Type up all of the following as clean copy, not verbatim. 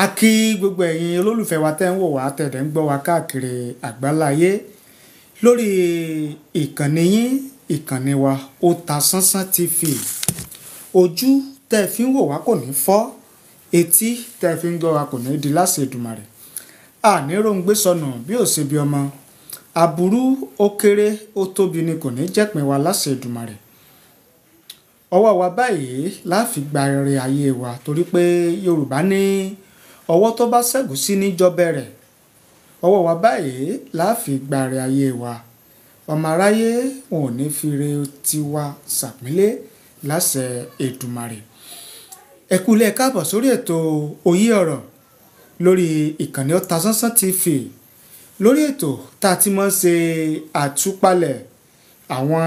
A kí gbogbo ẹ̀yin olólùfẹ́ wa tẹ́ ń wò wá tẹ̀dẹ̀ ń gbọ́ wa káàkiri àgbáláyé lórí ìkànnì yín ìkànnì wa Otasansan TV. Ojú tẹ́ fi ń wò wá kò ní fọ́, etí tẹ́ fi ń gbọ́ wa kò ní di láṣẹ Èdùmàrè. Àní róńgbé sọnù bí ò ṣe bí ọmọ, aburú ó kéré ó tóbi ni kò ní jẹ́pin wa láṣẹ Èdùmàrè. Ọwọ́ wa báyìí la fi gba ire ayé wa torí pé Yorùbá ní ọwọ́ tó bá ṣẹ́gun sí ní jọ́bẹ̀rẹ̀. Ọwọ́ wa báyìí la fi gba ire ayé wa. Ọmọ aráyé wọn ò ní fi re tiwa ṣàpínlẹ̀ láṣẹ Èdùmàrè. Ẹ kú ilé káàbọ̀ sórí ètò Oyè Ọ̀rọ̀ lórí ìkànnì Otasansan TV. Lórí ètò tá a ti máa ń ṣe àtúpalẹ̀ àwọn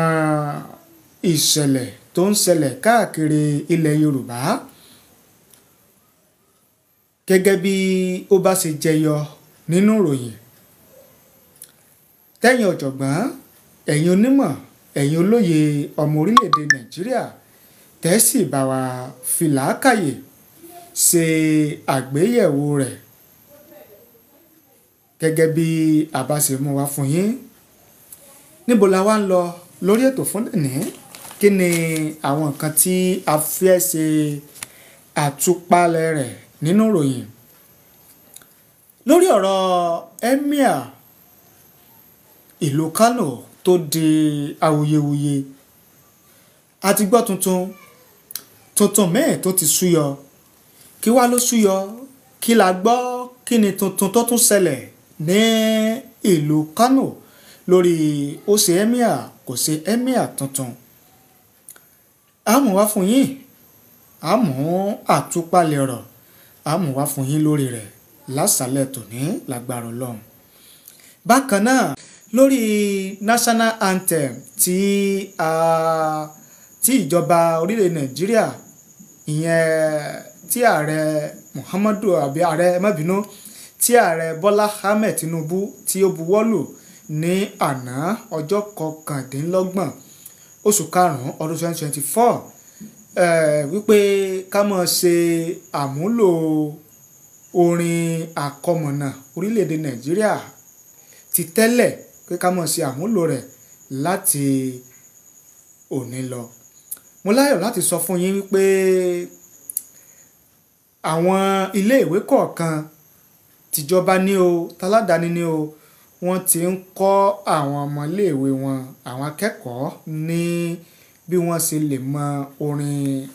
ìṣẹ̀lẹ̀ tó ń ṣẹlẹ̀ káàkiri ilẹ̀ Yorùbá gẹ́gẹ́ bí ó bá ṣe jẹyọ nínú ìròyìn. Tẹ́yin ọ̀jọ̀gbọ́n, ẹ̀yin onímọ̀, ẹ̀yin olóye ọmọ orílẹ̀-èdè Nàìjíríà tẹ́sí bá wa fi làákàyè ṣe àgbéyẹ̀wò rẹ̀ gẹ́gẹ́ bí a bá ṣe mú wá fún yín. Níbo la wá ń lọ lórí ètò fún dèní? Kí ni àwọn nǹkan tí a fẹ́ ṣe àtúpalẹ̀ rẹ̀ nínú ìròyìn? Lórí ọ̀rọ̀ Emir ìlú Kano tó di awuyewuye, a ti gbọ́ tuntun mẹ́ẹ̀ tó ti súyọ. Kí wá ló súyọ? Kí la gbọ́? Kí ni tuntun tó tún ṣẹlẹ̀ ní ìlú Kano lórí ó ṣe Emir kò ṣe Emir tuntun? A mú wá fún yín, a mú àtúpalẹ̀ ọ̀rọ̀, a mú wá fún yín lórí rẹ̀ lásàlẹ̀ tòní lágbára Ọlọ́run. Bákan náà lórí national anthem tí ìjọba orílẹ̀ Nàìjíríà ìyẹn tí ààrẹ Muhammadu àbí ààrẹ mọ́bìnú tí ààrẹ Bọ́lá Ahmed Tinubu tí ó buwọ́lù ní àná ọjọ́ 29 oṣù karùn-ún ọdún 2024 wípé ká máa ṣe àmúlò orin àkọmọ̀nà orílẹ̀-èdè Nàìjíríà ti tẹ́lẹ̀ pé ká máa ṣe àmúlò rẹ̀ láti òní lọ. Mo láyọ̀ láti sọ fún yín wípé àwọn iléèwé kọ̀ọ̀kan tìjọba ní o taládàáni ní o wọ́n ti ń kọ́ àwọn ọmọ iléèwé wọn àwọn akẹ́kọ̀ọ́ ní bí wọ́n ṣe lè mọ orin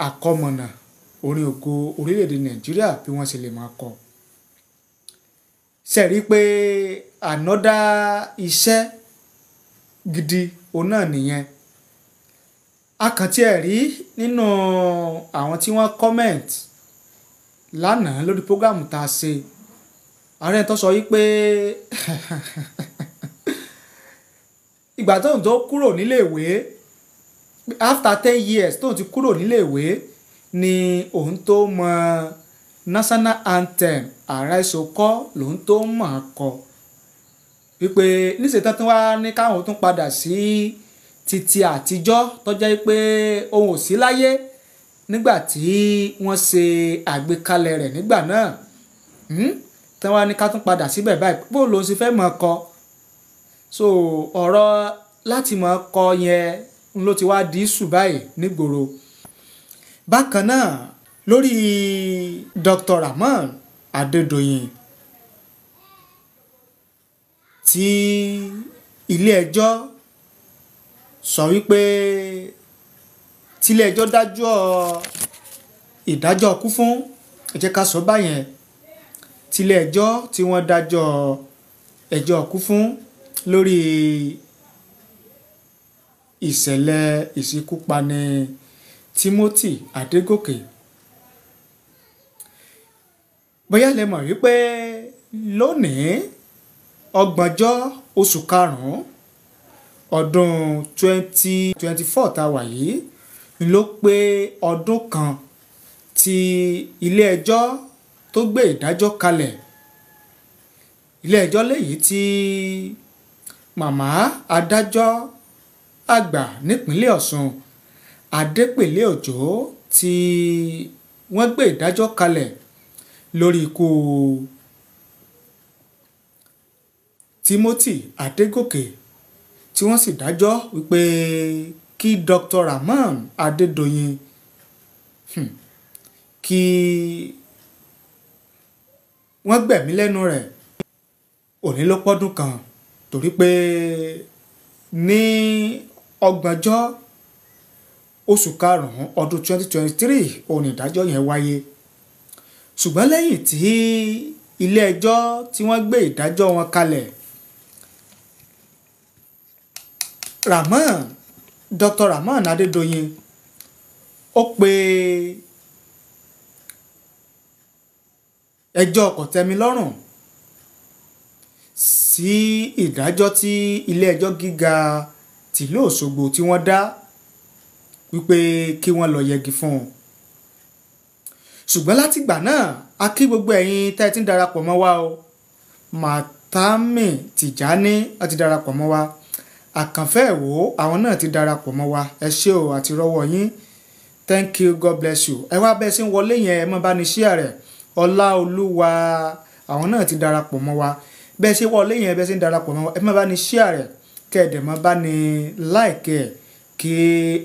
àkọmọ̀nà orin ògo orílẹ̀-èdè Nàìjíríà bí wọ́n ṣe lè máa kọ. Ṣé rí pé ànọ́dá iṣẹ́ gidi òun náà nìyẹn. Akàntí ẹ̀ rí nínú àwọn tí wọ́n comment lánàá lórí prógámù tá a ṣe. Ààrẹ tó sọ wípé ìgbà tóun tó kúrò níléèwé after 10 years tóun ti kúrò níléèwé ni òun tó mọ national anthem ààrẹ ìṣòkọ́ lòun tó mọ̀ ọ́ kọ. Wípé níṣẹ́ tán wá ní káwọn tún padà sí títí àtijọ́ tó jẹ́ pé òun ò sí láyé nígbà tí wọ́n ṣe àgbékalẹ̀ rẹ̀ nígbà náà. Tí wọ́n á ní ká tún padà síbẹ̀ báyìí bó ló ń ṣe fẹ́ mọ̀ ọ́ kọ. So ọ̀rọ̀ láti mọ̀ ọ́ kọ yẹn ló ti wá di ìṣù báyìí nígboro. Bákan náà lórí Dr. Rahman Adédoyin tí ilé ẹjọ́ sọ wípé tílé ẹjọ́ dájọ́ ìdájọ́ kú fún, ẹ jẹ́ ká sọ báyẹn, tílé ẹjọ́ tí wọ́n dájọ́ ẹjọ́ kú fún lórí ìṣẹ̀lẹ̀ ìṣekúpani Timothy Adégòkè. Bóyá lẹ mọ̀ wípé lónìí 30 oṣù karùn-ún ọdún 2024 tá a wà yìí ló pé ọdún kan tí ilé ẹjọ́ tó gbé ìdájọ́ kalẹ̀. Ilé ẹjọ́ léyìí tí màmá adájọ́ àgbà nípínlẹ̀ Ọ̀ṣun Adépèlé Òjó tí wọ́n gbé ìdájọ́ kalẹ̀ lórí ikú Timothy Adégòkè tí wọ́n sì dájọ́ wípé kí Dr. Rahmon Adédoyin kí wọ́n gbẹ̀mí lẹ́nu rẹ̀. Òní ló pọ́dún kan torí pé ní 30 oṣù karùn-ún ọdún 2023 òun ìdájọ́ yẹn wáyé. Ṣùgbọ́n lẹ́yìn tí ilé ẹjọ́ tí wọ́n gbé ìdájọ́ wọn kalẹ̀, Dr. Rahmon Adédoyin ó pe ẹjọ́ kòtẹ́milọ́rùn sí ìdájọ́ tí ilé ẹjọ́ gíga tìlú Òṣogbo tí wọ́n dá wípé kí wọ́n lọ yẹgi fún un. Ṣùgbọ́n látìgbà náà a kí gbogbo ẹ̀yin tẹ́ ẹ ti ń darapọ̀ mọ́ wa o. Màtámì Tìjání a ti darapọ̀ mọ́ wa, Àkànfẹ́ Ìwò àwọn náà ti darapọ̀ mọ́ wa. Ẹ ṣé o àti rọ́wọ́ yín, thank you, God bless you. Ẹ wá bẹ́ẹ̀ sí ń wọlé yẹn ẹ mọ́ bá ní share rẹ̀. Ọláolúwa àwọn náà ti darapọ̀ mọ́ wa. Bẹ́ẹ̀ ṣe wọlé yẹn bẹ́ẹ̀ ṣe ń darapọ̀ mọ́ wa ẹ mọ́ bá ní share rẹ̀, kẹ́ẹ̀dẹ̀ mọ́ bá ní like ẹ̀ kí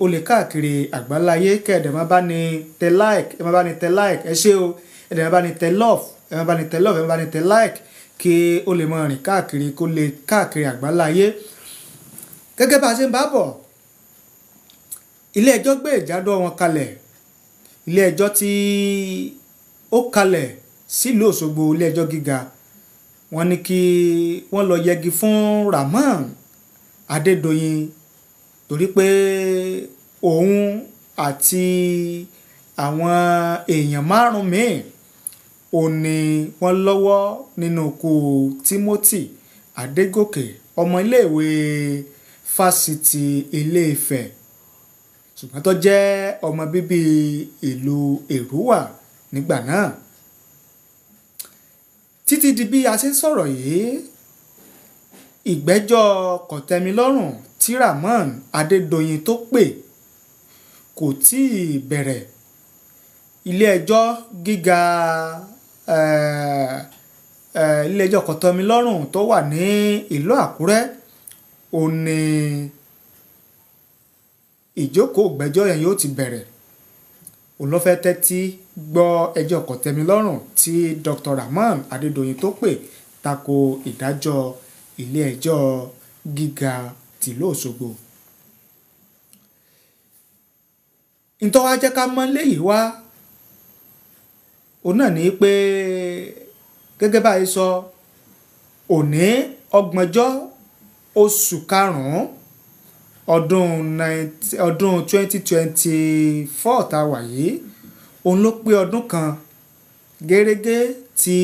o lè káàkiri àgbáláyé, kẹ́ẹ̀dẹ̀ mọ́ bá ní tẹ like, ẹ mọ́ bá ní tẹ like, ẹ ṣé o, ẹ̀dẹ̀ mọ́ bá ní tẹ love, ẹ mọ́ bá ní tẹ love, ẹ mọ́ bá ní tẹ like kí o lè mọ́ rìn káàkiri kó lè káàkiri àgbáláyé. Gẹ́gẹ́ bá a ṣe ń bá bọ̀, ilé ẹjọ́ gbé ìdájọ́ wọn kalẹ̀. Ilé ẹjọ́ tí ó kalẹ̀ sílùú Òṣogbo, ilé ẹjọ́ gíga, wọ́n ní kí wọ́n lọ yẹgi fún Rahmon Adédoyin torí pé òun àti àwọn èèyàn 5 míì ò ní wọ́n lọ́wọ́ nínú ikú Timothy Adégòkè, ọmọ iléèwé fásitì Ilé-Ifẹ̀ ṣùgbọ́n tó jẹ́ ọmọ bíbí ìlú Èrúwà nígbà náà. Títí di bí a ṣe ń sọ̀rọ̀ yìí, ìgbẹ́jọ́ kòtẹ́milọ́rùn tí Rahmon Adédoyin tó pè kò tí ì bẹ̀rẹ̀. Ilé ẹjọ́ gíga ilé ẹjọ́ kòtẹ́milọ́rùn tó wà ní ìlú Àkúrẹ́ ó ní ìjókòó ìgbẹ́jọ́ yẹn yóò ti bẹ̀rẹ̀. Òun ló fẹ́ tẹ́tí gbọ́ ẹjọ́ kòtẹ́milọ́rùn tí Dr. Rahmon Adédoyin tó pè tako ìdájọ́ ilé ẹjọ́ gíga tìlú Òṣogbo. Ntọ́ wá jẹ́ ká mọ̀ léyìí wá òun náà ní pé gẹ́gẹ́ báyìí sọ òní 30 oṣù karùn-ún ọdún 2024 tá a wà yìí, òun ló pé ọdún kan gẹ́rẹ́gẹ́ tí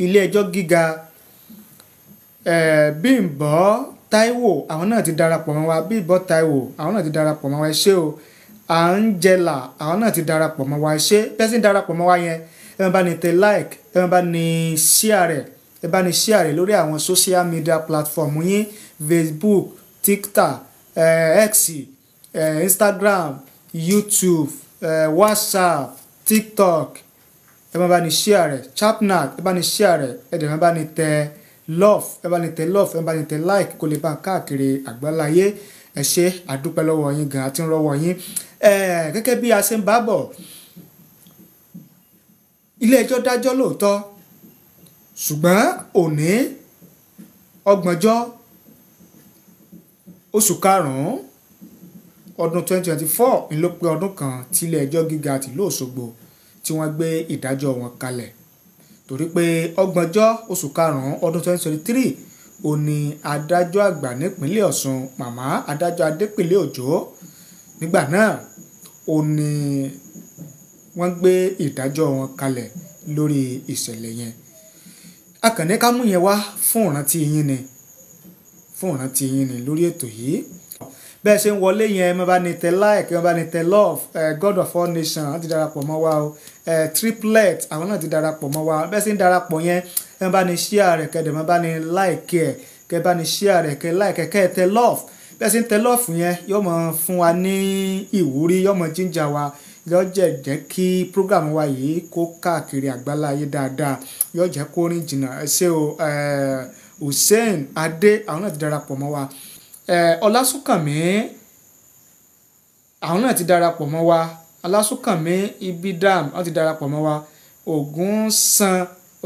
ilé ẹjọ́ gíga Bímbọ́ Táíwò àwọn náà ti darapọ̀ mọ́ wa. Bímbọ́ Táíwò àwọn náà ti darapọ̀ mọ́ wa, ẹ ṣé o. Angela àwọn náà ti darapọ̀ mọ́ wa, ẹ ṣé. Bẹ́ẹ̀ sì ń darapọ̀ mọ́ wa yẹn ẹ máa bá ní tẹ like, ẹ máa bá ní share rẹ̀, ẹ bá ní share rẹ̀ lórí àwọn social media platform yín, Facebook, TikTok, X, Instagram, YouTube, WhatsApp, TikTok. Ẹ máa bá ní share rẹ̀, Chapnat ẹ bá ní share rẹ̀, ẹ dẹ̀ máa bá ní tẹ love, ẹ bá ní tẹ love, ẹ bá ní tẹ like kó lè bá káàkiri àgbáláyé. Ẹ ṣé, àdúpẹ́ lọ́wọ́ yín gan àti ń rọ́wọ́ yín. Gẹ́gẹ́ bí a ṣe ń bá bọ̀, ilé ẹjọ́ dájọ́ lóòótọ́ ṣùgbọ́n òní 30 oṣù karùn-ún ọdún 2024 ni ló pé ọdún kan tí ilé ẹjọ́ gíga tìlú Òṣogbo tí wọ́n gbé ìdájọ́ wọn kalẹ̀ torí pé 30 oṣù karùn-ún ọdún 2023 òní adájọ́ àgbà nípínlẹ̀ Ọ̀ṣun màmá adájọ́ Adépèlé Òjó nígbà náà òní wọ́n gbé ìdájọ́ wọn kalẹ̀ lórí ìṣẹ̀lẹ̀ yẹn. Akànnì ká mú yẹn wá fún ìrántí yín ni lórí ètò yìí. Bẹ́ẹ̀ ṣe ń wọlé yẹn ẹ máa bá ní tẹ like, ẹ máa bá ní tẹ love, God of all nations àwọn ti darapọ̀ mọ́ wa o, triplet àwọn náà ti darapọ̀ mọ́ wa. Bẹ́ẹ̀ ṣe ń darapọ̀ yẹn ẹ máa bá ní share rẹ̀, kẹ́ẹ̀dẹ̀ máa bá ní like ẹ̀, kẹ́ẹ̀ bá ní share rẹ̀, kẹ́ẹ̀ like ẹ̀, kẹ́ẹ̀ tẹ love. Bẹ́ẹ̀ ṣe ń tẹ love yẹn yóò máa fún wa ní ìwúrí, yóò máa jíjà wa yóò jẹ́ kí program wa yìí kó káàkiri àgbáláyé dáadáa, yóò jẹ́ kó rìn jìnnà. Ẹ ṣé o, Hussein Adé àwọn náà ti darapọ̀ mọ́ wa, Ọlásùnkànmí àwọn náà ti darapọ̀ mọ́ wa, Ọlásùnkànmí Ibidam wọ́n ti darapọ̀ mọ́ wa,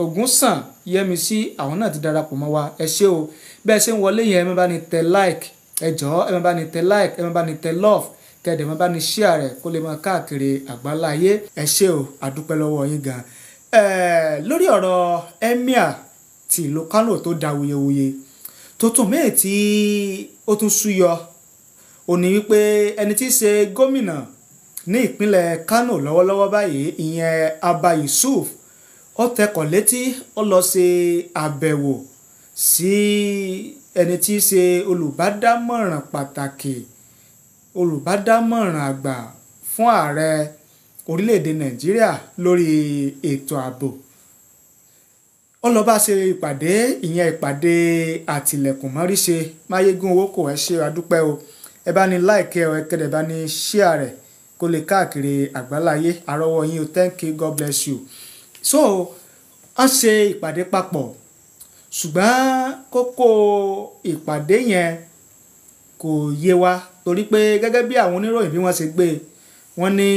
Ògúnsàn Yẹmisí àwọn náà ti darapọ̀ mọ́ wa. Ẹ ṣé o, bẹ́ẹ̀ ṣe ń wọlé yẹn ẹ má bá ní tẹ like, ẹ jọ̀ọ́ ẹ má bá ní tẹ like, ẹ má bá ní tẹ love, kẹ́ẹ̀dẹ̀ má bá ní share rẹ̀ kó lè máa káàkiri àgbáláyé. Ẹ ṣé o, àdúpẹ́ lọ́wọ́ yín gan. Lórí ọ̀rọ̀ Emir ti ìlú Kano tó da wuyewuye tuntun míì tí ó tún súyọ ó ní wípé ẹni tí í ṣe gómìnà ní ìpínlẹ̀ Kano lọ́wọ́lọ́wọ́ báyìí ìyẹn Abba Yusuf ó tẹkọ̀ létí, ó lọ ṣe àbẹ̀wò sí ẹni tí í ṣe olùbádámọ̀ràn pàtàkì, olùbádámọ̀ràn àgbà fún ààrẹ orílẹ̀-èdè Nàìjíríà lórí ètò ààbò. Ó lọ bá ṣe ìpàdé, ìyẹn ìpàdé àtìlẹ̀kùnmọ́ríṣe. Máyégún Owókò ẹ ṣé adúpẹ́ o, ẹ bá ní like ẹ kẹ́dẹ̀ bá ní share rẹ̀ kó lè káàkiri àgbáláyé. Àrọ́wọ́ yín o, thank you, God bless you. So wọ́n ṣe ìpàdé papọ̀ ṣùgbọ́n kókó ìpàdé yẹn kò yé wa torí pé gẹ́gẹ́ bí àwọn oníròyìn bí wọ́n ṣe gbé wọ́n ní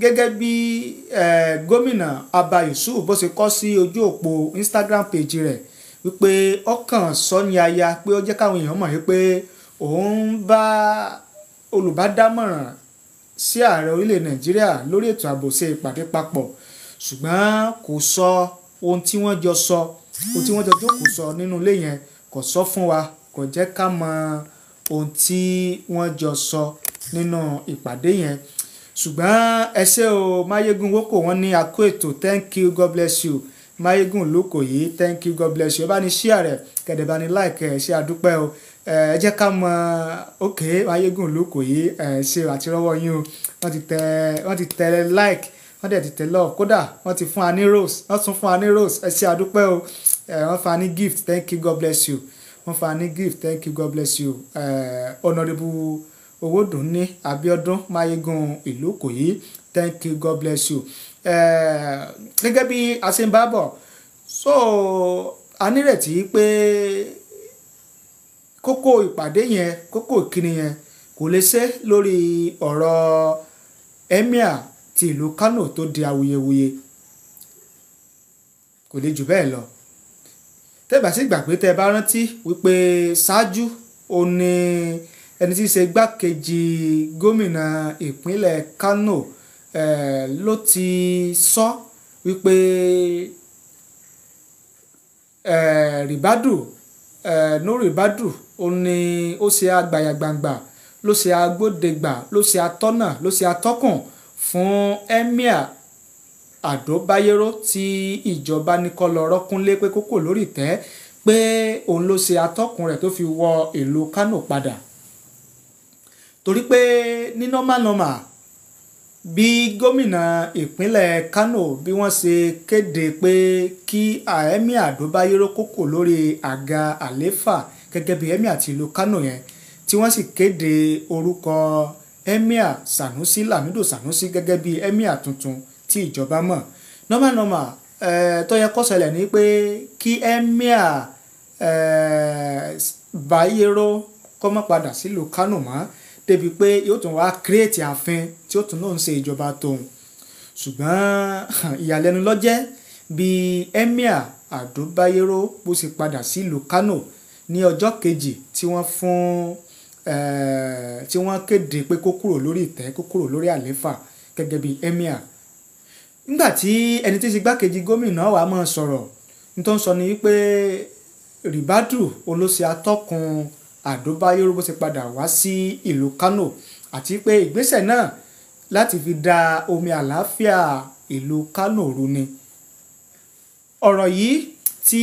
gẹ́gẹ́ bí gómìnà Abba Yusuf bó ṣe kọ sí ojú òpó Instagram page rẹ̀ wípé ọkàn sọ ní aya pé ó jẹ́ káwọn èèyàn mọ̀ wípé òun bá olùbádámọ̀ràn sí ààrẹ orílẹ̀ Nàìjíríà lórí ètò ààbò ṣe ìpàdé papọ̀ ṣùgbọ́n kò sọ ohun tí wọ́n jọ sọ, ohun tí wọ́n jọ jókòó sọ nínú ilé yẹn kò sọ fún wa, kò jẹ́ ká mọ ohun tí wọ́n jọ sọ nínú ìpàdé yẹn. Ṣùgbọ́n ẹ ṣé o, Máyégún Owókò wọ́n ní a kú ètò, thank you, God bless you. Máyégún Olúkòyí, thank you, God bless you. Ẹ bá ní share rẹ̀ kẹ́dẹ̀ bá ní like ẹ ṣé adúpẹ́ o. Ẹ jẹ́ ká mọ ok Máyégún Olúkòyí ẹ ṣé àti rọ́wọ́ yín o, wọ́n ti tẹ like, wọ́n dẹ̀ ti tẹ love, kódà wọ́n ti fún wa ní rose, wọ́n tún fún wa ní rose, ẹ ṣé adúpẹ́ o. Wọ́n fún wa ní gift, thank you, God bless you. Wọ́n fún wa ní gift, thank you, God bless you. Honorable Owódùnní Abíọ́dún Máyégún Ìlúkòyí, thank you, God bless you. Gẹ́gẹ́ bí a ṣe ń bá bọ̀, so a nírètí pé kókó ìpàdé yẹn, kókó ìkíni yẹn kò lè ṣe lórí ọ̀rọ̀ Emir ti ìlú Kano tó di awuyewuye, kò lè jù bẹ́ẹ̀ lọ. Tẹ́bà sí gbàgbé tẹ́ bá rántí wípé ṣáájú ó ní ẹni tí í ṣe igbákejì gómìnà ìpínlẹ̀ Kano ló ti sọ wípé Nuhu Ribadu ó ní ó ṣe agbàyàgbàǹgbà, ló ṣe agbódegbà, ló ṣe atọ́nà, ló ṣe atọ́kùn fún Emir Ado Bayero tí ìjọba ní kó lọ rọ́kúnlé pé kókò lórí ìtẹ́, pé òun ló ṣe atọ́kùn rẹ̀ tó fi wọ ìlú Kano padà. Torí pé ní normal bí gómìnà ìpínlẹ̀ Kano bí wọ́n ṣe kéde pé kí Emir Ado Bayero kókò lórí àga àléfà gẹ́gẹ́ bí Emir àti ìlú Kano yẹn, tí wọ́n sì kéde orúkọ Emir Sanusi Lamido Sanusi gẹ́gẹ́ bí Emir tuntun tí ìjọba mọ̀. Normal tó yẹ kó ṣẹlẹ̀ ní pé kí Emir Bayero kó má padà sílùú Kano mọ́, débi pé yóò tún wá create ààfin tí ó tún náà ń ṣe ìjọba tóun. Ṣùgbọ́n ìyàlẹ́nu ló jẹ́ bí Emir Ado Bayero bó ṣe padà sílùú Kano ní ọjọ́ kejì tí wọ́n kéde pé kó kúrò lórí ìtẹ́, kó kúrò lórí àléfà gẹ́gẹ́ bí Emir. Nígbà tí ẹni tí í ṣe igbákejì gómìnà wa máa sọ̀rọ̀, ní tó ń sọ ni wípé Ribadu olóṣè atọ́kùn Ado Bayero bó ṣe padà wá sí ìlú Kano, àti pé ìgbésẹ̀ náà láti fi da omi àlàáfíà ìlú Kano rú ni. Ọ̀rọ̀ yìí tí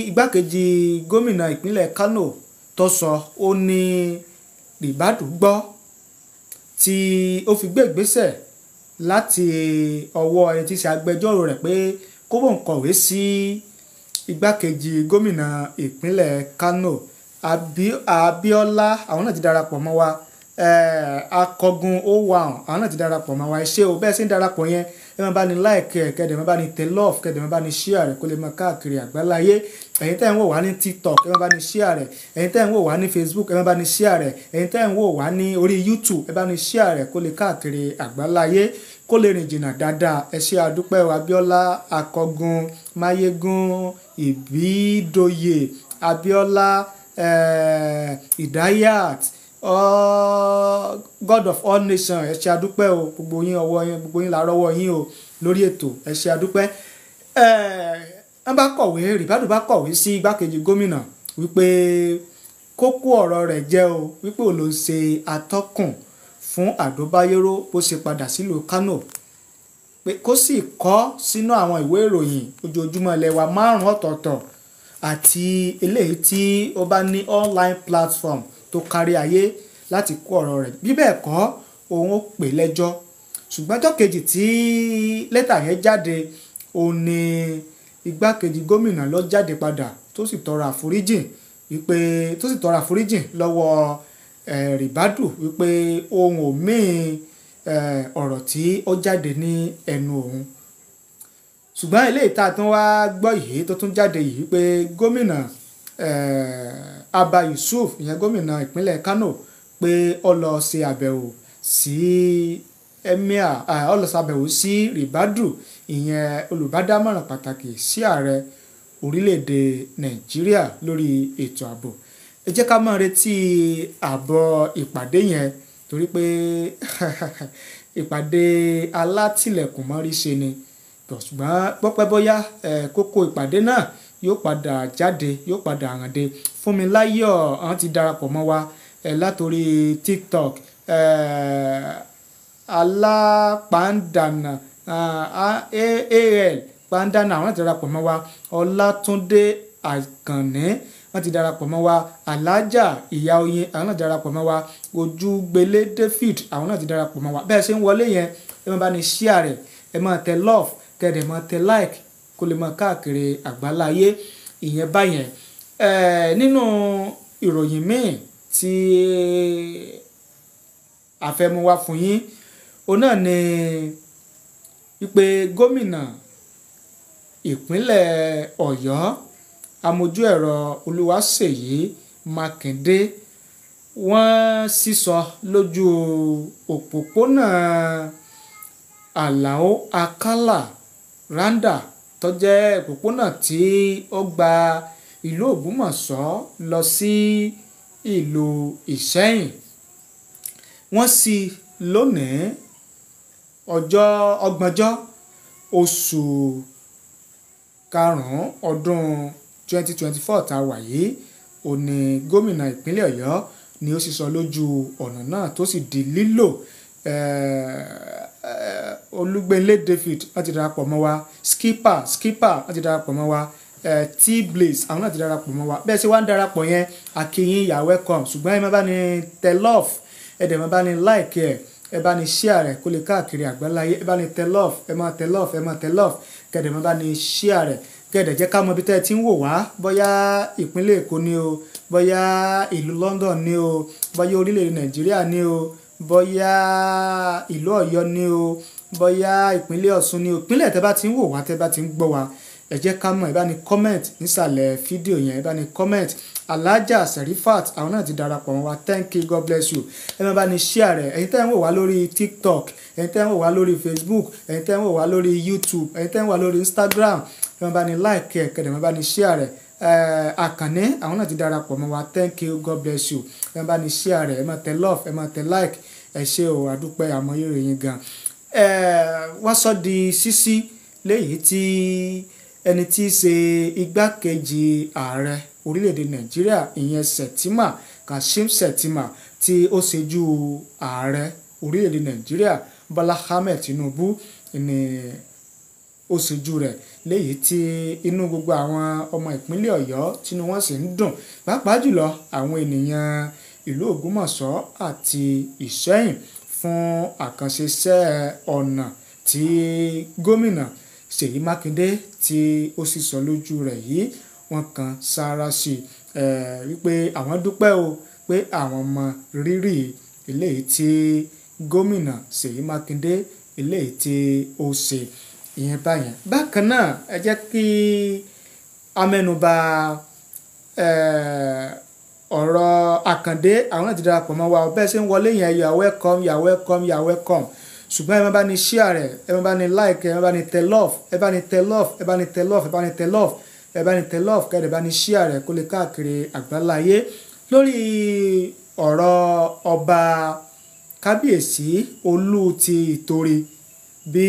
igbákejì gómìnà ìpínlẹ̀ Kano tó sọ ó ní Ribadu gbọ́, tí ó fi gbé ìgbésẹ̀ láti ọwọ́ ẹni tí í ṣe agbẹjọ́rò rẹ̀ pé kó bóun kọ̀wé sí igbákejì gómìnà ìpínlẹ̀ Kano Abíọ́lá, àwọn náà ti darapọ̀ mọ́ wa, akọgun ó1 àwọn náà ti darapọ̀ mọ́ wa ẹ ṣé o bẹ́ẹ̀ sì ń darapọ̀ yẹn ẹ máa bá ní like ẹ kẹ́dẹ̀ máa bá ní tẹ love kẹ́dẹ̀ máa bá ní share rẹ̀ kó lè máa káàkiri àgbáláyé ẹ̀yin tẹ́ ń wò wá ní TikTok ẹ máa bá ní share rẹ̀ ẹ̀yin tẹ́ ń wò wá ní Facebook ẹ máa bá ní share rẹ̀ ẹ̀yin tẹ́ ń wò wá ní orí YouTube ẹ bá ní share rẹ̀ kó lè káàkiri àgbáláyé kó lè rìn jìnnà dáadáa ẹ ṣé àdúpẹ́ Abíọ́lá akọgun Máyégún Ìbídòyè Abíọ́lá Idayat God of all nations ẹ ṣé àdúpẹ́ o gbogbo yín ọwọ́ yín gbogbo yín lárọ́wọ́ yín o lórí ètò ẹ ṣé àdúpẹ́ wọ́n bá kọ̀wé Ribadu bá kọ̀wé sí igbákejì gómìnà wípé kókó ọ̀rọ̀ rẹ̀ jẹ́ o wípé ó ló ń ṣe atọ́kùn fún Àdó Bayero bó ṣe padà sílùú Kánò pé kó sì kọ sínú àwọn ìwé ìròyìn ojoojúmọ́ ilẹ̀ wa 5 ọ̀tọ̀ọ̀tọ̀ àti eléyìí tí ó bá ní online platform tó kárí ayé láti kó ọ̀rọ̀ rẹ̀ bí bẹ́ẹ̀ kọ́ òun ó pè lẹ́jọ́ ṣùgbọ́n ọjọ́ kejì tí lẹ́tà yẹn jáde òun ni igbákejì gómìnà lọ jáde padà tó sì tọrọ àforíjìn lọ́wọ́ Ribadu wípé òun ò mìn ọ̀rọ̀ tí ó jáde ní ẹnu òun ṣùgbọ́n eléyìí tá a tún wá gbọ́ yìí tó tún jáde yìí pé gómìnà Abba Yusuf ìyẹn gómìnà ìpínlẹ̀ Kano pé ó lọ ṣe àbẹ̀wò sí emir ó lọ ṣàbẹ̀wò sí Ribadu ìyẹn olùbádámọ̀ràn pàtàkì sí ààrẹ orílẹ̀-èdè Nàìjíríà lórí ètò ààbò ẹ jẹ́ ká máa retí àbọ̀ ìpàdé yẹn torí pé ìpàdé alátìlẹ̀kùn mọ́rí ṣe ni ṣùgbọ́n pọ́pẹ́ bóyá kókó ìpàdé náà yóò padà jáde yóò padà hànde Fúnmiláyọ̀ àwọn ti darapọ̀ mọ́ wa látòrí TikTok alápàndànà al pàndànà àwọn ti darapọ̀ mọ́ wa Ọlátúndé Àkànní wọ́n ti darapọ̀ mọ́ wa Alájà Ìyá Oyin àwọn náà ti darapọ̀ mọ́ wa Ojúgbélé David àwọn náà ti darapọ̀ mọ́ wa bẹ́ẹ̀ ṣe ń wọlé yẹn ẹ máa bá ní share rẹ̀ ẹ máa tẹ love kẹ́dẹ̀ máa tẹ like kó lè máa káàkiri àgbáláyé ìyẹn báyẹn nínú ìròyìn míì tí a fẹ́ mú wá fún yín òun náà ni wípé gómìnà ìpínlẹ̀ Ọ̀yọ́ amójú ẹ̀rọ Olúwaṣèyí Mákindé wọ́n sísọ lójú òpópónà Àlàó Akálà Randa tó jẹ́ òpópónà tí ó gba ìlú Ògbómọ̀ṣọ́ lọ sí ìlú Ìṣẹ́yìn wọ́n sì lónìí ọgbọ̀njọ́ oṣù karùn-ún ọdún 2024 tá a wà yìí òní gómìnà ìpínlẹ̀ Ọ̀yọ́ ni ó sì sọ lójú ọ̀nà náà tó sì di lílò Olúgbélé David wọ́n ti darapọ̀ mọ́ wa skipper wọ́n ti darapọ̀ mọ́ wa T-Blaze àwọn náà ti darapọ̀ mọ́ wa bẹ́ẹ̀ sì wá ń darapọ̀ yẹn akínyìn yà welcome ṣùgbọ́n ẹ má bá ní tẹ love ẹ dẹ̀ má bá ní like ẹ bá ní share rẹ̀ kó lè káàkiri àgbáláyé ẹ bá ní tẹ love ẹ má tẹ love kẹ̀dẹ̀ má bá ní share rẹ̀ kẹ̀dẹ̀ jẹ́ ká mọ ibi tẹ́ ẹ ti ń wò wá bóyá ìpínlẹ̀ Èkó ni o bóyá ìlú London ni o bóyá orílẹ̀-èdè Nàìjíríà ni o bóyá ìlú Ọ̀yọ́ ni o bóyá ìpínlẹ̀ Ọ̀ṣun ni o ìpínlẹ̀ tẹ́ bá ti ń wò wá tẹ́ bá ti ń gbọ́ wá ẹ jẹ́ ká mọ̀ ẹ bá ní comment nísàlẹ̀ fídíò yẹn ẹ bá ní comment Alájà Serifat àwọn náà ti darapọ̀ mọ́ wa thank you God bless you ẹ má bá ní share rẹ̀ ẹ̀yin tẹ́ ń wò wá lórí TikTok ẹ̀yin tẹ́ ń wò wá lórí Facebook ẹ̀yin tẹ́ ń wò wá lórí YouTube ẹ̀yin tẹ́ ń wò wá lórí Instagram ẹ má bá ní like ẹ̀ kẹ̀dẹ̀ má bá ní share rẹ̀ Àkànní àwọn náà ti darapọ̀ mọ́ wa thank you God bless you ẹ má bá ní share rẹ̀ ẹ má tẹ love ẹ má tẹ like ẹ ṣé o àdúpẹ́ àmọ̀yẹ́rẹ́ yín gan wọ́n sọ di sísí léyìí tí ẹni tí í ṣe igbákejì ààrẹ orílẹ̀-èdè Nàìjíríà ìyẹn Kashim Shettima tí ó ṣojú ààrẹ orílẹ̀-èdè Nàìjíríà Bọ́lá Ahmed Tinubu ní ó ṣojú rẹ̀ léyìí tí inú gbogbo àwọn ọmọ ìpínlẹ̀ Ọ̀yọ́ tínú wọn sì ń dùn pàápàá jùlọ àwọn ènìyàn ìlú Ògbómọ̀ṣọ́ àti Ìṣẹ́yìn fún àkànṣe iṣẹ́ ọ̀nà tí gómìnà Ṣèyí Mákindé tí ó sì sọ lójú rẹ̀ yìí wọ́n kan sára sí wípé àwọn dúpẹ́ o pé àwọn mọ rírì eléyìí tí gómìnà Ṣèyí Mákindé eléyìí tí ó ṣe ìyẹn báyẹn. Bákan náà ẹ jẹ́ kí a mẹ́nuba ọ̀rọ̀ Àkàndé. àwọn náà ti darapọ̀ mọ́ wa bẹ́ẹ̀ ṣe ń wọlé yẹn you are welcome you are welcome you are welcome. ṣùgbọ́n ẹ má bá ní share rẹ̀, ẹ má bá ní like, ẹ má bá ní tẹ love, ẹ bá ní tẹ love, ẹ bá ní tẹ love, ẹ bá ní tẹ love, ẹ bá ní tẹ love, kẹ́ẹ̀dẹ̀ bá ní share rẹ̀ kó lè káàkiri àgbáláyé. lórí ọ̀rọ̀ ọba kábíyèsí Olú ti Ìtorí, bí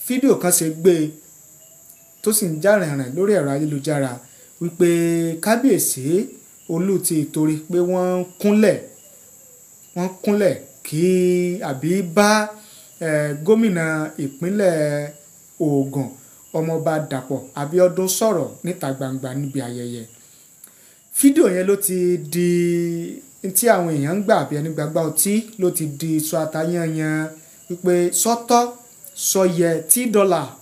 fídíò kan ṣe gbé tó sì ń já rìnrìn lórí ẹ̀rọ ayélujára wípé kábíyèsí Olú ti Ìtorí pé wọ́n kúnlẹ̀ kí àbí bá gómìnà ìpínlẹ̀ Ògùn ọmọọba Dàpọ̀ Abíọ́dún sọ̀rọ̀ níta gbangba níbi ayẹyẹ. fídíò yẹn ló ti di tí àwọn èèyàn ń gbà bí ẹni gbàgbá ọtí, ló ti di sọ àtàyànyàn wípé sọ́tọ̀ sọyẹ $10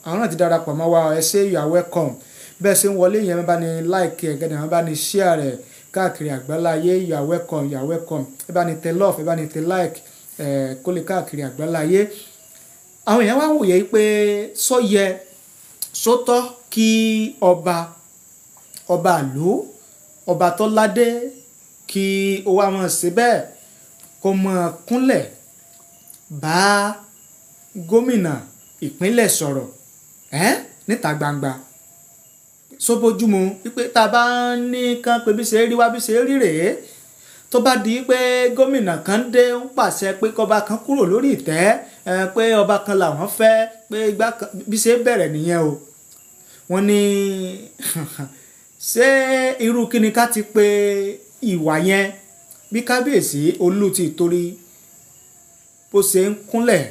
àwọn náà ti darapọ̀ mọ́ wa ẹ ṣé you are welcome. bẹ́ẹ̀ ṣe ń wọlé yẹn bá ní like ẹ̀ gẹ́gẹ́ bá ní share rẹ̀ káàkiri àgbáláyé you are welcome you are welcome. ẹ bá ní tẹ love, ẹ bá ní tẹ like kó lè káàkiri àgbáláyé. àwọn èèyàn wá wòye pé sọyẹ sọ́tọ̀ kí ọba ìlú ọba tó ládé kí ó wá mọ̀ sí bẹ́ẹ̀ kó mọ̀ kúnlẹ̀ bá gómìnà ìpínlẹ̀ sọ̀rọ̀ níta gbangba. sóbójúmu wípé tá a bá ní kán pé bí ṣe rí wá bí ṣe rí rèé, tó bá di pé gómìnà kan dé ń pàṣẹ pé kọba kan kúrò lórí ìtẹ́, pé ọba kan làwọn fẹ́, pé igbá kan bí ṣe bẹ̀rẹ̀ nìyẹn o. wọ́n ní ṣé irú kíni ká ti pé ìwà yẹn bí kábíyèsí Olú ti Ìtorí bó ṣe ń kúnlẹ̀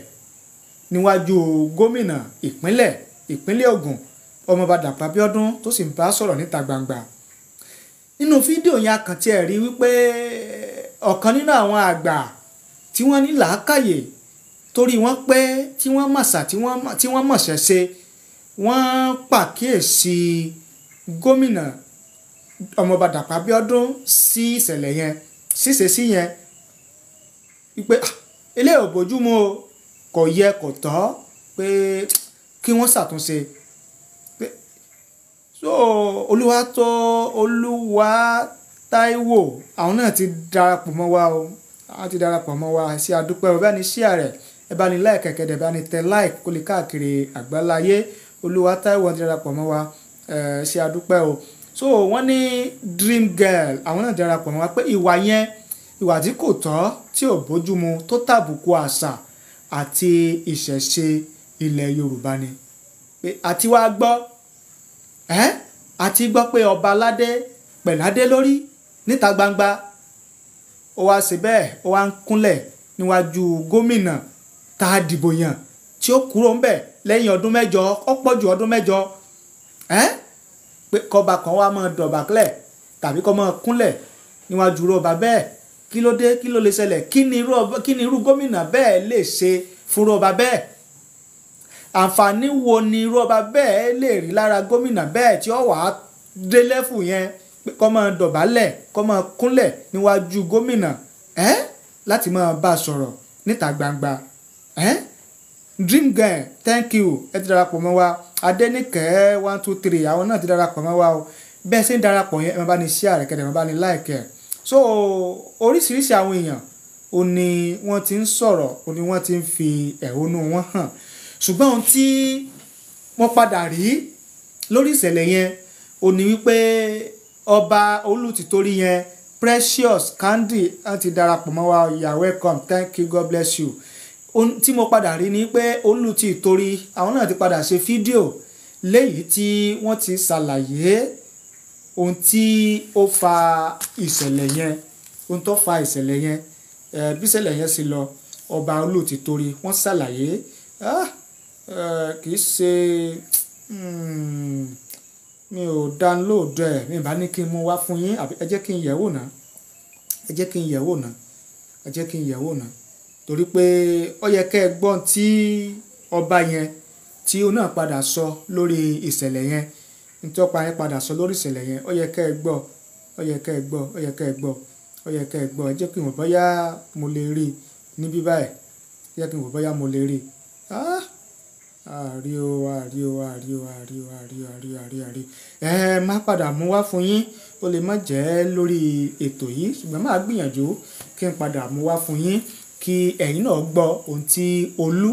níwájú gómìnà ìpínlẹ̀ Ògùn ọmọọba Dàpọ̀ Abíọ́dún tó sì ń bá sọ̀rọ̀ níta gbangba. nínú fídíò yẹn àkàntì ẹ̀ rí wípé ọ̀kan nínú àwọn àgbà tí wọ́n ní làákàyè torí wọ́n pé tí wọ́n mọ̀ṣà tí wọ́n mọ̀ṣẹ̀ ṣe, wọ́n pàkíyèsí gómìnà ọmọọba Dàpọ̀ Abíọ́dún sí ìṣẹ̀lẹ̀ yẹn ṣíṣe sí yẹn wípé eléyìí ò bójúmu o, kò yẹ kò tọ́ pé kí wọ́n ṣàtúnṣe. so Olúwatáíwò àwọn náà ti darapọ̀ mọ́ wa o, àwọn ti darapọ̀ mọ́ wa sí àdúpẹ́ o. bá ní share rẹ̀, ẹ bá ní like kẹ̀kẹ́dẹ̀, bá ní tẹ like kó lè káàkiri àgbáláyé. Olúwatáíwò ti darapọ̀ mọ́ wa sí àdúpẹ́ o. so wọ́n ní Dream Girl àwọn náà darapọ̀ mọ́ wa pé ìwà yẹn ìwà tí kò tọ́ tí ò bójúmu tó tàbùkù àṣà àti ìṣẹ̀ṣe ilẹ̀ Yorùbá ni. pé àti wá gbọ́ àti gbọ́ pé ọba aládé pẹ̀ládé lórí níta gbangba ó wá ṣe bẹ́ẹ̀ ó wá ń kúnlẹ̀ níwájú gómìnà tá a dìbò yàn tí ó kúrò ń bẹ̀ lẹ́yìn ọdún mẹ́jọ, ó pọ̀ ju ọdún mẹ́jọ. pé kọba kan wá máa dọ̀bálẹ̀ tàbí kó máa kúnlẹ̀ níwájú ọba bẹ́ẹ̀, kí ló dé, kí ló lè ṣẹlẹ̀, kí ni irú gómìnà bẹ́ẹ̀ lè ṣe fún ọba bẹ́ẹ̀? àǹfààní wo ni irú ọba bẹ́ẹ̀ lè rí lára gómìnà bẹ́ẹ̀ tí ó wà á dé lẹ́fù yẹn pé kó máa dọ̀bálẹ̀ kó máa kúnlẹ̀ níwájú gómìnà láti máa bá a sọ̀rọ̀ níta gbangba. Dream Girl thank you, ẹ ti darapọ̀ mọ́ wa. Adéníkẹ́ 123 àwọn náà ti darapọ̀ mọ́ wa o. bẹ́ẹ̀ ṣe ń darapọ̀ yẹn ẹ máa bá ní share rẹ̀ kẹ́dẹ̀ máa bá ní like ẹ̀. so oríṣiríṣi àwọn èèyàn ò ní wọ́n ti ń sọ̀rọ̀, ò ní wọ́n ti ń fi ẹ̀hónú wọn hàn. ṣùgbọ́n ohun tí wọ́n padà rí lórí ìṣẹ̀lẹ̀ yẹn ò ní wípé ọba Olú ti Ìtorí yẹn Precious Candy wọ́n ti darapọ̀ mọ́ wa. you are welcome, thank you, God bless you. ohun tí mo padà rí ni pé Olú ti Ìtorí àwọn náà ti padà ṣe fídíò léyìí tí wọ́n ti ṣàlàyé ohun tí ó fa ìṣẹ̀lẹ̀ yẹn, ohun tó fa ìṣẹ̀lẹ̀ yẹn, bí ìṣẹ̀lẹ̀ yẹn ṣe lọ. ọba Olú ti Ìtorí wọ́n ṣàlàyé kì í ṣe mi ò download ẹ̀, mi bá ní kí n mú wá fún yín, àbí ẹ jẹ́ kí n yẹ̀wò náà, torí pé ó yẹ kẹ́ ẹ gbọ́n tí ọba yẹn tí ó náà padà sọ lórí ìṣẹ̀lẹ̀ yẹn, nítorí ọba yẹn padà sọ lórí ìṣẹ̀lẹ̀ yẹn, ó yẹ kẹ́ ẹ gbọ́. ó yẹ kẹ́ ẹ gbọ́. Ẹ jẹ́ kí n wò bóyá mo lè rí níbí báyìí. Ẹ jẹ́ kí n wò bóyá mo lè rí. Àrí o, àrí o, àrí o, àrí o, àrí o, àrí o, àrí o, àrí o. Má padà mú wá fún yín. Ó lè má jẹ́ lórí ètò yìí ṣùgbọ́n màá gbìyànjú kí n padà mú wá fún yín kí ẹ̀yin náà gbọ́ ohun tí Olú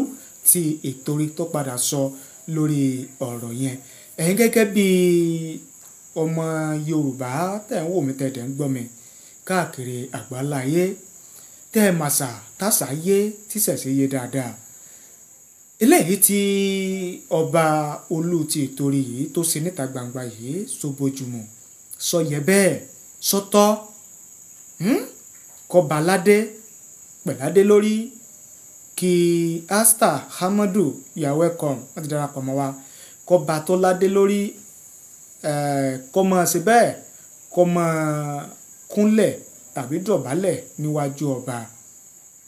ti Ìtorí tó padà sọ lórí ọ̀rọ̀ yẹn. Ẹ̀yin gẹ́gẹ́ bí ọmọ Yorùbá tẹ̀ ń wò mí tẹ̀ dẹ̀ ń gbọ́ mi káàkiri àgbáláyé tẹ́ ẹ màṣà tàṣà yé tíṣẹ̀ṣe yé dáadáa. Eléyìí tí ọba Olú ti Ìtorí yìí tó ṣe níta gbangba yìí sọ bójúmu sọ yẹ bẹ́ẹ̀ sọ́tọ̀ kọba aládé pẹ̀ládé lórí kí Esther Hamadu you are welcome láti darapọ̀ mọ́ wa kọba tó ládé lórí kọ́ mọ́ ṣe bẹ́ẹ̀ kọ́ mọ́ kúnlẹ̀ tàbí dọ̀bálẹ̀ níwájú ọba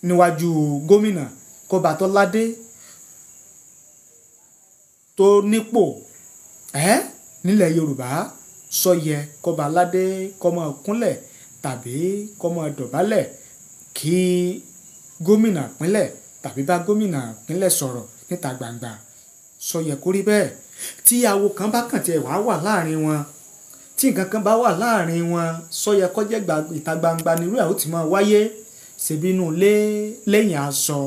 níwájú gómìnà kọba tó ládé tó nípò nílẹ̀ Yorùbá sọ yẹ kọba aládé kọ́ mọ́ kúnlẹ̀ tàbí kọ́ mọ́ dọ̀bálẹ̀ kí gómìnà pínlẹ̀ tàbí bá gómìnà pínlẹ̀ sọ̀rọ̀ níta gbangba sọ yẹ kó rí bẹ́ẹ̀. Tí awo kan bá kàn tiẹ̀ wà láàrin wọn tí nǹkan kan bá wà láàrin wọn sọ yẹ kó jẹ́ ìta gbangba nírú ẹ̀ ó ti máa wáyé ṣèbí inú ilé lẹ́yìn aṣọ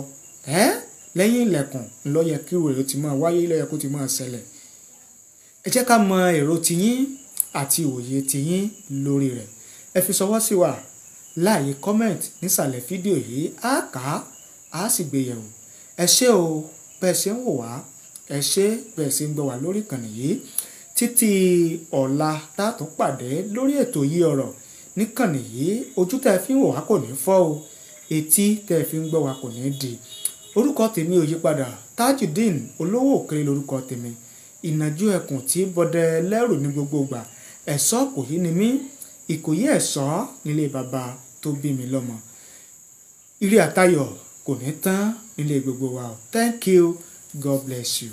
lẹ́yìn ilẹ̀kùn ló yẹ kí ìròyìn ó ti máa wáyé ló yẹ kó ti máa ṣẹlẹ̀. Ẹ jẹ́ ká mọ èrò tiyín àti òye tiyín lórí rẹ̀. Ẹ fi ṣọwọ́ sí wa láàyè comment nísàlẹ̀ fídíò yìí á kà á sì gbé yẹ̀wò. Ẹ ṣé o bẹ́ẹ̀ ṣe ń wò wá ẹ ṣé bẹ́ẹ̀ ṣe ń gbọ́ wá lórí ìkànnì yìí títí ọ̀la tá a tún pàdé lórí ètò yìí ọ̀rọ̀ níkànnì yìí ojú tẹ́ ẹ fi ń wò wá kò ní fọ́ o etí tẹ́ ẹ fi ń gbọ́ wá kò ní di. Orúkọ tèmi ò yí padà Tajudeen Olówó Òkèrè lórúkọ tèmi ìnàjú ẹkùn tí bọdẹ lẹ́rù ní gbogbo ìgbà ẹ̀ṣọ́ kò yí ni mí Ìkòyí ẹ̀ṣọ́ nílé bàbá tó bí mi lọ́mọ. Ire àtayọ̀ kò ní tán nílé gbogbo wa o. Thank you. God bless you.